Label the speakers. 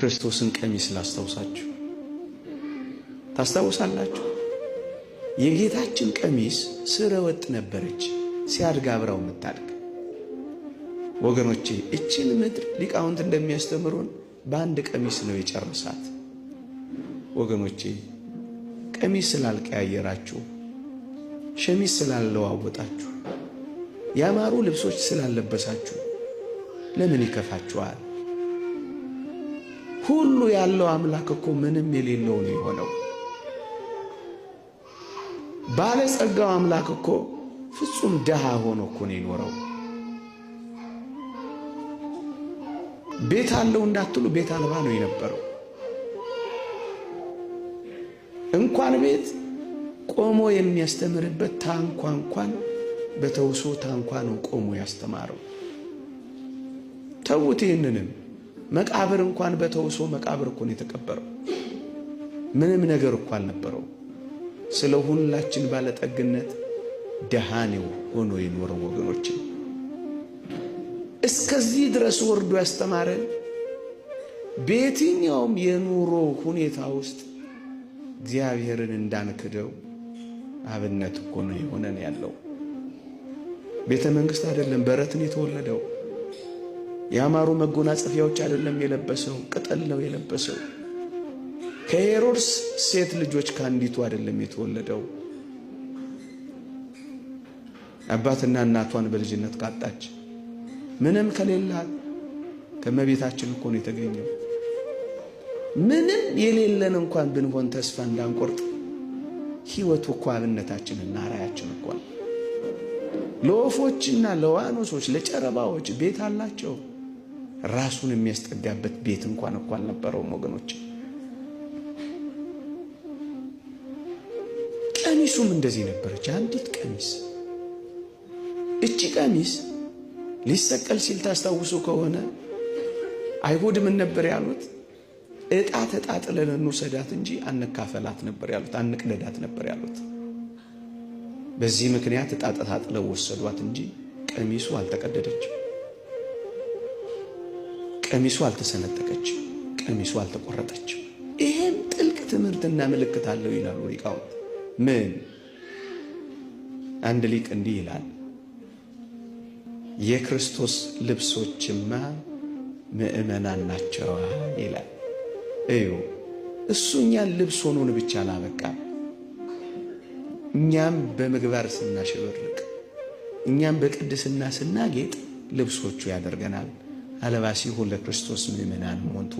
Speaker 1: የክርስቶስን ቀሚስ ላስታውሳችሁ። ታስታውሳላችሁ? የጌታችን ቀሚስ ስረ ወጥ ነበረች፣ ሲያድግ አብራው የምታድግ። ወገኖቼ እችን ምድር ሊቃውንት እንደሚያስተምሩን በአንድ ቀሚስ ነው የጨረሳት። ወገኖቼ ቀሚስ ስላልቀያየራችሁ፣ ሸሚዝ ስላለዋወጣችሁ፣ ያማሩ ልብሶች ስላለበሳችሁ ለምን ይከፋችኋል? ሁሉ ያለው አምላክ እኮ ምንም የሌለው ነው የሆነው። ባለጸጋው አምላክ እኮ ፍጹም ደሃ ሆኖ እኮ ነው የኖረው። ቤት አለው እንዳትሉ ቤት አልባ ነው የነበረው። እንኳን ቤት ቆሞ የሚያስተምርበት ታንኳ እንኳን በተውሶ ታንኳ ነው ቆሞ ያስተማረው። ተውት ይህንንም መቃብር እንኳን በተውሶ መቃብር እኮ ነው የተቀበረው። ምንም ነገር እኮ አልነበረው። ስለ ሁላችን ባለጠግነት ደሃ ነው ሆኖ የኖረው። ወገኖች እስከዚህ ድረስ ወርዶ ያስተማረን በየትኛውም የኑሮ ሁኔታ ውስጥ እግዚአብሔርን እንዳንክደው አብነት እኮ ነው የሆነን ያለው። ቤተ መንግስት አይደለም በረትን የተወለደው። ያማሩ መጎናጸፊያዎች አይደለም የለበሰው፣ ቅጠል ነው የለበሰው። ከሄሮድስ ሴት ልጆች ካንዲቱ አይደለም የተወለደው። አባትና እናቷን በልጅነት ካጣች ምንም ከሌላት ከመቤታችን እኮ ነው የተገኘው። ምንም የሌለን እንኳን ብንሆን ተስፋ እንዳንቆርጥ ሕይወቱ እኮ አብነታችንና አርአያችን እኮ ነው። ለወፎችና ለዋኖሶች ለጨረባዎች ቤት አላቸው። ራሱን የሚያስጠጋበት ቤት እንኳን እኮ አልነበረውም። ወገኖች ቀሚሱም እንደዚህ ነበረች፣ አንዲት ቀሚስ። እቺ ቀሚስ ሊሰቀል ሲል ታስታውሱ ከሆነ አይሁድ ምን ነበር ያሉት? ዕጣ ተጣጥለን እንውሰዳት እንጂ አንካፈላት ነበር ያሉት፣ አንቅደዳት ነበር ያሉት። በዚህ ምክንያት ዕጣ ተጣጥለው ወሰዷት እንጂ ቀሚሱ አልተቀደደችም፣ ቀሚሱ አልተሰነጠቀችም፣ ቀሚሱ አልተቆረጠችም። ይሄም ጥልቅ ትምህርትና ምልክት አለው ይላሉ ሊቃውንት። ምን? አንድ ሊቅ እንዲህ ይላል፣ የክርስቶስ ልብሶችማ ምእመናን ናቸው ይላል። እዩ እሱ እኛን ልብስ ሆኖን ብቻ አላበቃም። እኛም በምግባር ስናሸበርቅ፣ እኛም በቅድስና ስናጌጥ ልብሶቹ ያደርገናል። አለባሲሁ ለክርስቶስ ምእመናን ሞንቱ